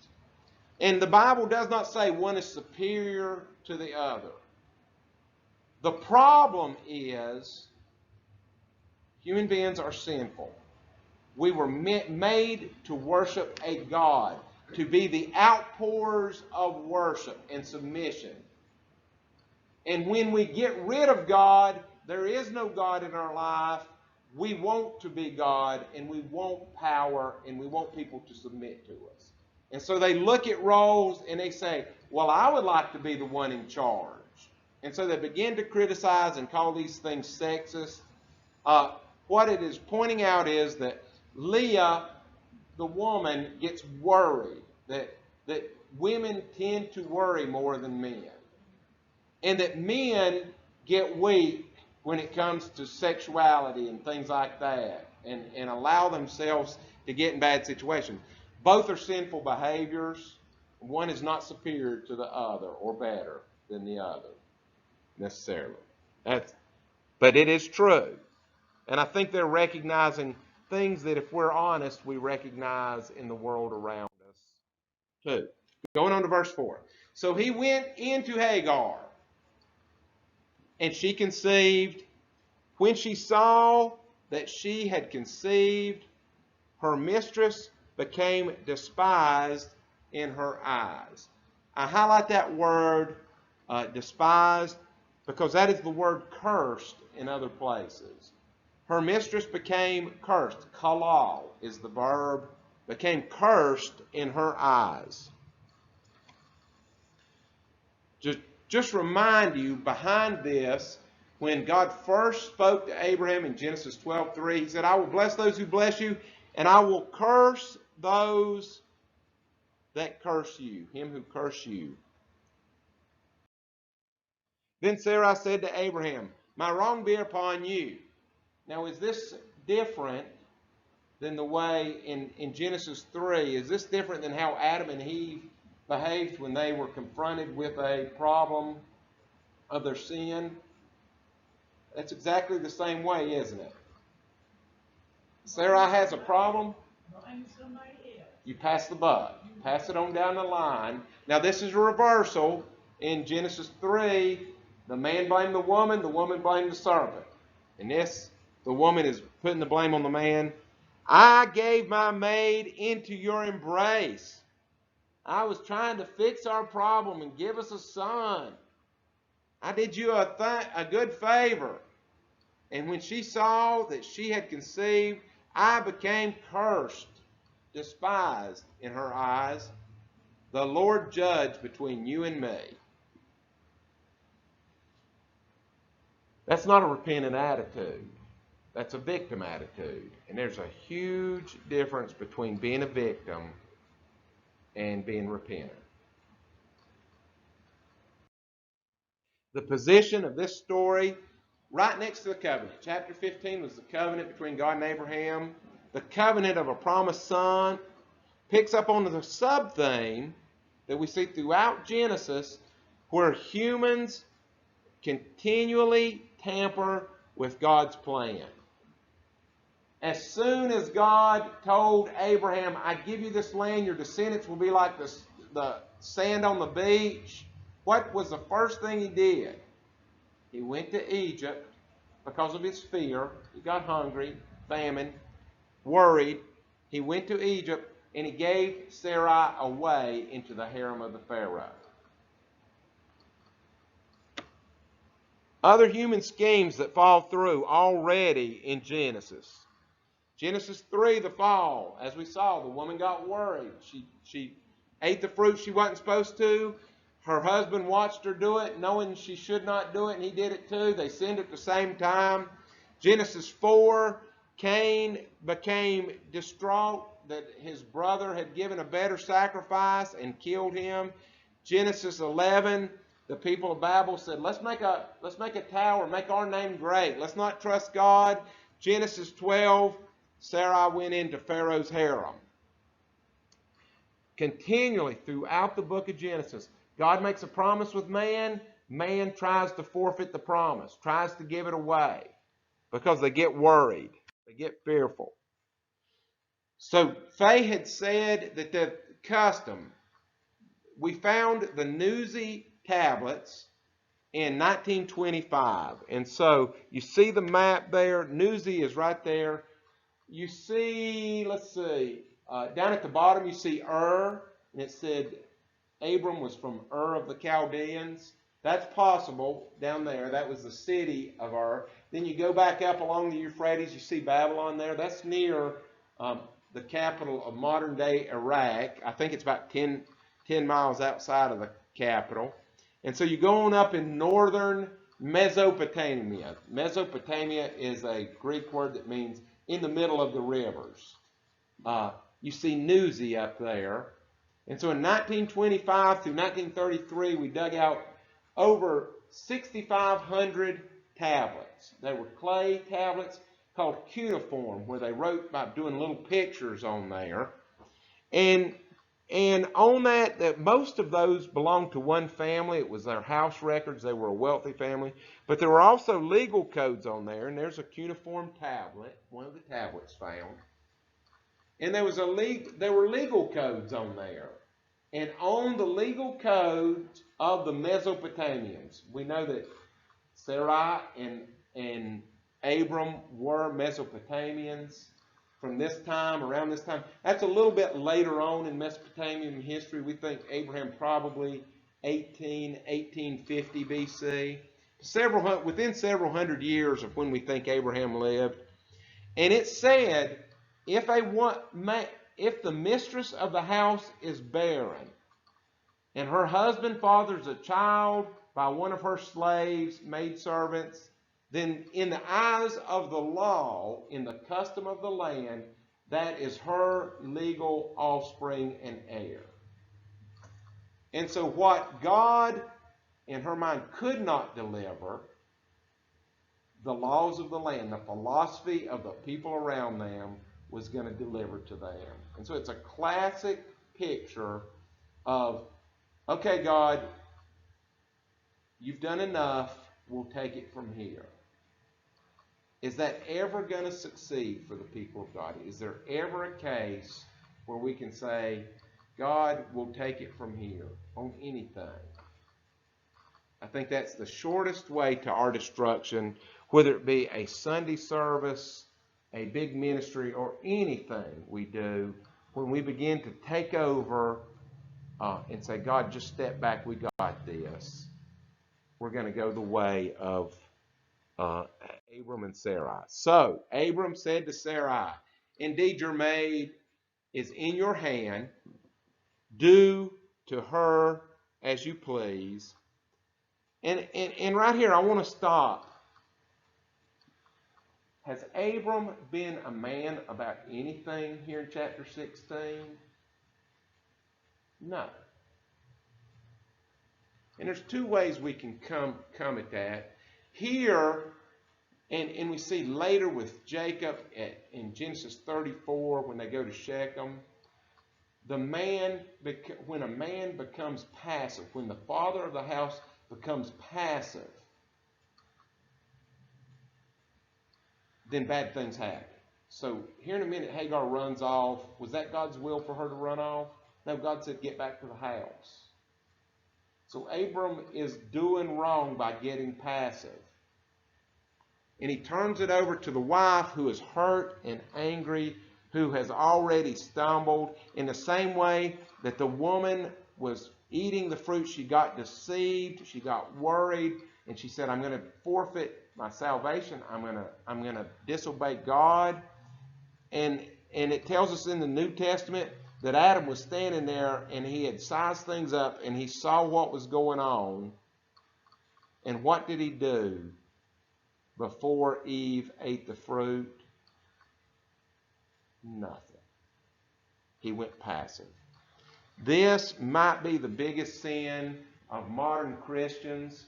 Speaker 1: And the Bible does not say one is superior to the other. The problem is human beings are sinful. We were made to worship a God, to be the outpours of worship and submission. And when we get rid of God, there is no God in our life. We want to be God, and we want power, and we want people to submit to us. And so they look at roles and they say, well, I would like to be the one in charge. And so they begin to criticize and call these things sexist. What it is pointing out is that Leah, the woman, gets worried, that women tend to worry more than men. And that men get weak when it comes to sexuality and things like that, and allow themselves to get in bad situations. Both are sinful behaviors. One is not superior to the other or better than the other, necessarily. But it is true. And I think they're recognizing things that, if we're honest, we recognize in the world around us too. Going on to verse 4. So he went into Hagar, and she conceived. When she saw that she had conceived, her mistress became despised in her eyes. I highlight that word, despised, because that is the word cursed in other places. Her mistress became cursed. Kalal is the verb. Became cursed in her eyes. just remind you behind this, when God first spoke to Abraham in Genesis 12:3, he said, I will bless those who bless you, and I will curse those that curse you, him who curse you. Then Sarai said to Abraham, my wrong be upon you. Now, is this different than the way in Genesis 3? Is this different than how Adam and Eve behaved when they were confronted with a problem of their sin? That's exactly the same way, isn't it? Sarai has a problem. You pass the buck. Pass it on down the line. Now, this is a reversal. In Genesis 3, the man blamed the woman blamed the serpent. In this, the woman is putting the blame on the man. I gave my maid into your embrace. I was trying to fix our problem and give us a son. I did you a good favor. And when she saw that she had conceived, I became cursed, despised in her eyes. The Lord judge between you and me. That's not a repentant attitude. That's a victim attitude. And there's a huge difference between being a victim and being repentant. The position of this story, right next to the covenant. Chapter 15 was the covenant between God and Abraham. The covenant of a promised son picks up on the sub-theme that we see throughout Genesis, where humans continually tamper with God's plan. As soon as God told Abraham, I give you this land, your descendants will be like the sand on the beach, what was the first thing he did? He went to Egypt because of his fear. He got hungry, famine, worried. He went to Egypt and he gave Sarai away into the harem of the Pharaoh. Other human schemes that fall through already in Genesis. Genesis 3, the fall. As we saw, the woman got worried. She ate the fruit she wasn't supposed to. Her husband watched her do it, knowing she should not do it, and he did it too. They sinned at the same time. Genesis 4, Cain became distraught that his brother had given a better sacrifice and killed him. Genesis 11, the people of Babel said, let's make a tower, make our name great. Let's not trust God. Genesis 12, Sarai went into Pharaoh's harem. Continually throughout the book of Genesis, God makes a promise with man. Man tries to forfeit the promise, tries to give it away because they get worried. They get fearful. So Faye had said that the custom, we found the Newsy tablets in 1925. And so you see the map there. Newsy is right there. You see, down at the bottom you see Ur, and it said Abram was from Ur of the Chaldeans. That's possible down there. That was the city of Ur. Then you go back up along the Euphrates, you see Babylon there. That's near the capital of modern-day Iraq. I think it's about 10 miles outside of the capital. And so you go on up in northern Mesopotamia. Mesopotamia is a Greek word that means in the middle of the rivers. You see Newsy up there. And so in 1925 through 1933, we dug out over 6,500 tablets. They were clay tablets called cuneiform, where they wrote by doing little pictures on there. And on that, most of those belonged to one family. It was their house records. They were a wealthy family. But there were also legal codes on there, and there's a cuneiform tablet, one of the tablets found. And there were legal codes on there. And on the legal codes of the Mesopotamians, we know that Sarai and Abram were Mesopotamians from this time, around this time. That's a little bit later on in Mesopotamian history. We think Abraham probably 1850 BC. Within several hundred years of when we think Abraham lived. And it said, if the mistress of the house is barren, and her husband fathers a child by one of her slaves, maidservants, then in the eyes of the law, in the custom of the land, that is her legal offspring and heir. And so what God, in her mind, could not deliver, the laws of the land, the philosophy of the people around them, was going to deliver to them. And so it's a classic picture of, okay, God, you've done enough, we'll take it from here. Is that ever going to succeed for the people of God? Is there ever a case where we can say, God will take it from here on anything? I think that's the shortest way to our destruction, whether it be a Sunday service, a big ministry, or anything we do. When we begin to take over and say, God, just step back, we got this, we're going to go the way of Abram and Sarai. So Abram said to Sarai, indeed your maid is in your hand. Do to her as you please. And right here, I want to stop. Has Abram been a man about anything here in chapter 16? No. And there's two ways we can come at that. Here, and we see later with Jacob in Genesis 34, when they go to Shechem, when a man becomes passive, when the father of the house becomes passive, then bad things happen. So here in a minute, Hagar runs off. Was that God's will for her to run off? No, God said, get back to the house. So Abram is doing wrong by getting passive. And he turns it over to the wife who is hurt and angry, who has already stumbled. In the same way that the woman was eating the fruit, she got deceived, she got worried, and she said, I'm going to forfeit my salvation. I'm going to disobey God. And it tells us in the New Testament that Adam was standing there and he had sized things up and he saw what was going on. And what did he do before Eve ate the fruit? Nothing. He went passive. This might be the biggest sin of modern Christians,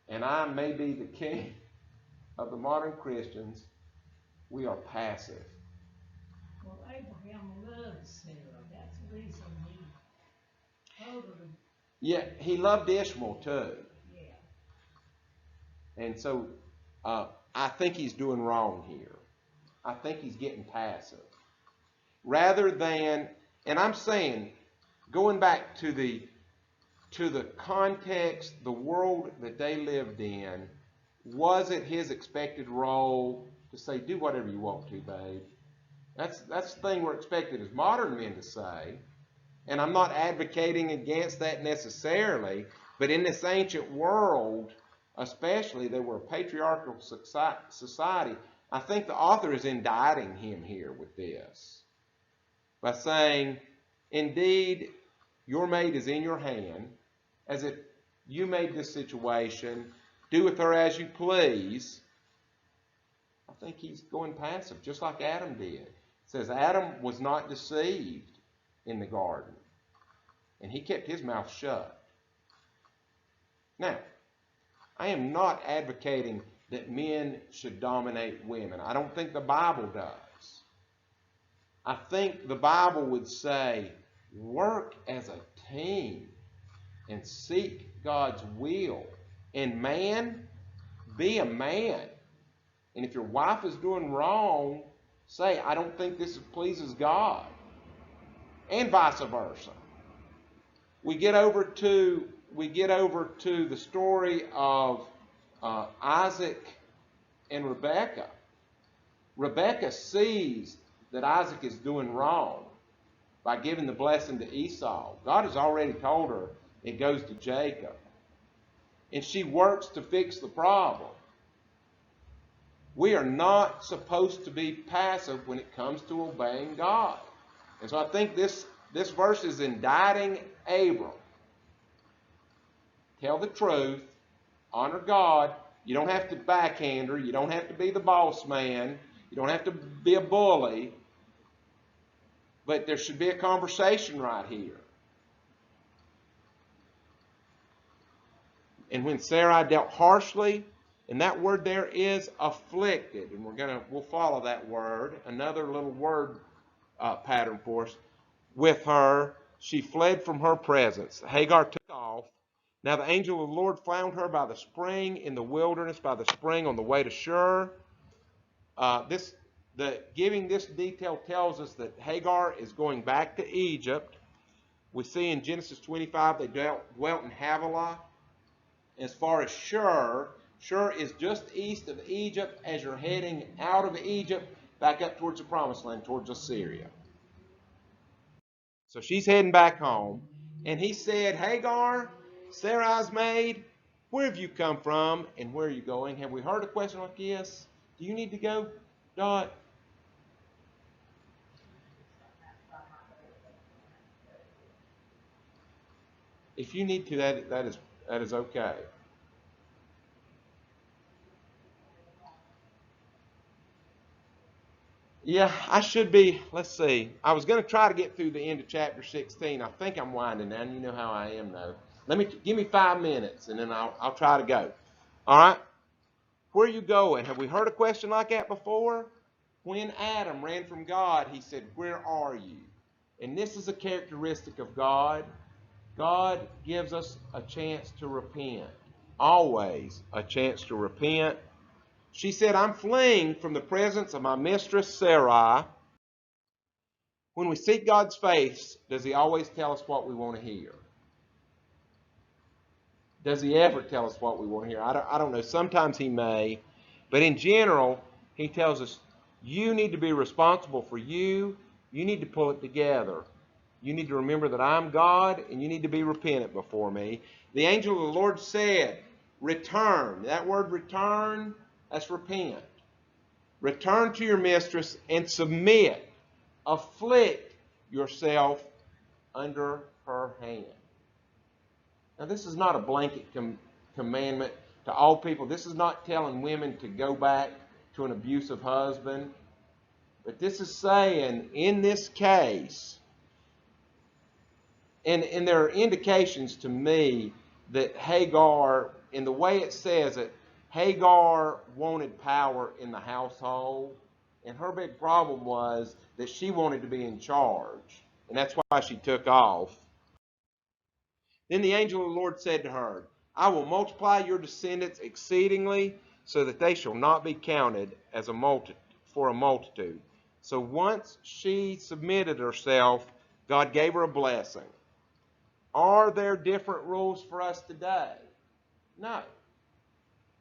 Speaker 1: and I may be the king of the modern Christians. We are passive.
Speaker 2: Well, Abraham loved Sarah. That's the reason he told her.
Speaker 1: Yeah, he loved Ishmael too.
Speaker 2: Yeah.
Speaker 1: And so I think he's doing wrong here. I think he's getting passive. Rather than, and I'm saying, going back to the context, the world that they lived in, was it his expected role to say, do whatever you want to, babe? That's the thing we're expected as modern men to say. And I'm not advocating against that necessarily, but in this ancient world, especially, they were a patriarchal society. I think the author is indicting him here with this by saying, indeed, your maid is in your hand, as if you made this situation, do with her as you please. I think he's going passive, just like Adam did. It says Adam was not deceived in the garden, and he kept his mouth shut. Now, I am not advocating that men should dominate women. I don't think the Bible does. I think the Bible would say, work as a team and seek God's will. And man, be a man. And if your wife is doing wrong, say, I don't think this pleases God. And vice versa. We get over to the story of Isaac and Rebekah. Rebekah sees that Isaac is doing wrong by giving the blessing to Esau. God has already told her it goes to Jacob. And she works to fix the problem. We are not supposed to be passive when it comes to obeying God. And so I think this verse is indicting Abram. tell the truth, honor God. You don't have to backhand her. You don't have to be the boss man. You don't have to be a bully. But there should be a conversation right here. And when Sarai dealt harshly, and that word there is afflicted, and we'll follow that word, another little word pattern for us. With her, she fled from her presence. Hagar took off. Now the angel of the Lord found her by the spring in the wilderness, by the spring on the way to Shur. Giving this detail tells us that Hagar is going back to Egypt. We see in Genesis 25 they dwelt in Havilah. As far as Shur, Shur is just east of Egypt as you're heading out of Egypt back up towards the Promised Land, towards Assyria. So she's heading back home. And he said, Hagar, Sarai's maid, where have you come from and where are you going? Have we heard a question like this? Do you need to go, Dot? If you need to, that is okay. Yeah, I should be. Let's see. I was going to try to get through the end of chapter 16. I think I'm winding down. You know how I am, though. Give me 5 minutes, and then I'll try to go. All right. Where are you going? Have we heard a question like that before? When Adam ran from God, he said, "Where are you?" And this is a characteristic of God. God gives us a chance to repent. Always a chance to repent. She said, I'm fleeing from the presence of my mistress Sarai. When we seek God's face, does he always tell us what we want to hear? Does he ever tell us what we want to hear? I don't know. Sometimes he may. But in general, he tells us, you need to be responsible for you. You need to pull it together. You need to remember that I'm God, and you need to be repentant before me. The angel of the Lord said, return. That word return, that's repent. Return to your mistress and submit. Afflict yourself under her hand. Now, this is not a blanket commandment to all people. This is not telling women to go back to an abusive husband. But this is saying, in this case, and there are indications to me that Hagar, in the way it says it, Hagar wanted power in the household. And her big problem was that she wanted to be in charge. And that's why she took off. Then the angel of the Lord said to her, I will multiply your descendants exceedingly, so that they shall not be counted as for a multitude. So once she submitted herself, God gave her a blessing. Are there different rules for us today? No.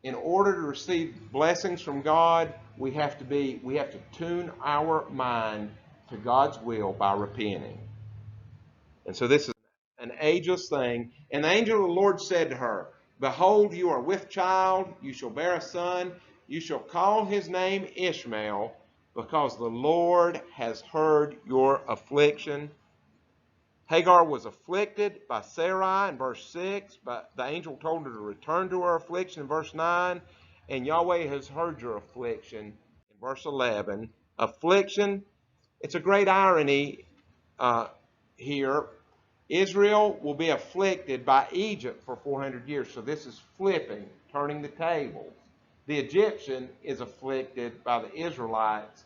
Speaker 1: In order to receive blessings from God, we have to tune our mind to God's will by repenting. And so this is an ageless thing. And the angel of the Lord said to her, Behold, you are with child, you shall bear a son, you shall call his name Ishmael, because the Lord has heard your affliction. Hagar was afflicted by Sarai in verse 6, but the angel told her to return to her affliction in verse 9, and Yahweh has heard your affliction in verse 11. Affliction, it's a great irony here. Israel will be afflicted by Egypt for 400 years, so this is flipping, turning the tables. The Egyptian is afflicted by the Israelites.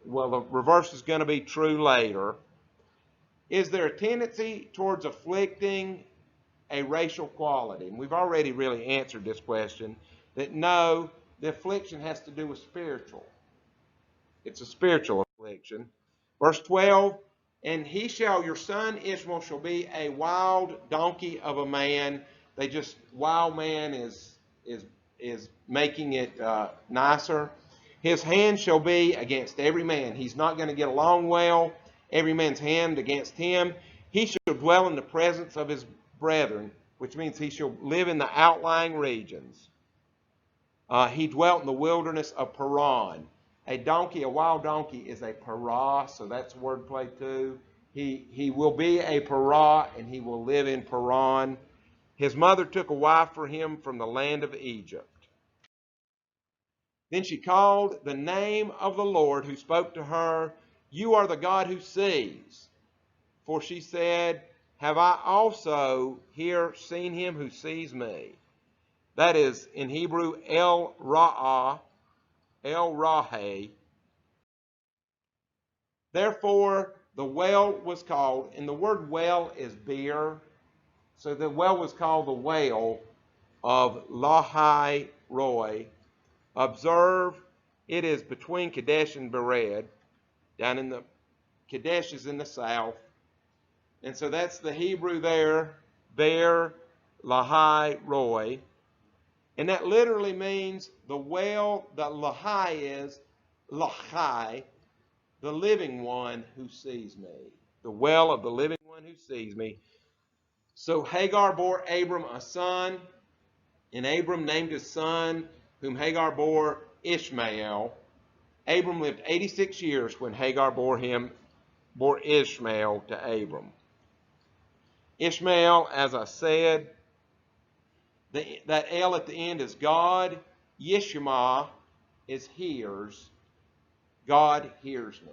Speaker 1: Well, the reverse is going to be true later. Is there a tendency towards afflicting a racial quality? And we've already really answered this question, that no, the affliction has to do with spiritual. It's a spiritual affliction. Verse 12, and your son Ishmael shall be a wild donkey of a man. Wild man is making it nicer. His hand shall be against every man. He's not going to get along well. Every man's hand against him. He shall dwell in the presence of his brethren, which means he shall live in the outlying regions. He dwelt in the wilderness of Paran. A wild donkey is a parah, so that's wordplay too. He will be a parah, and he will live in Paran. His mother took a wife for him from the land of Egypt. Then she called the name of the Lord who spoke to her, "You are the God who sees." For she said, "Have I also here seen him who sees me?" That is, in Hebrew, El Ra'ah, El Rahe. Therefore, the well was called, and the word well is beer. So the well was called the well of Lahai Roy. Observe, it is between Kadesh and Bered, down in the, Kadesh is in the south. And so that's the Hebrew there, Beer Lahai Roy. And that literally means the well, the Lahai is Lahai, the living one who sees me. The well of the living one who sees me. So Hagar bore Abram a son, and Abram named his son, whom Hagar bore, Ishmael. Abram lived 86 years when Hagar bore Ishmael to Abram. Ishmael, as I said, that L at the end is God. Yishma is hears. God hears me.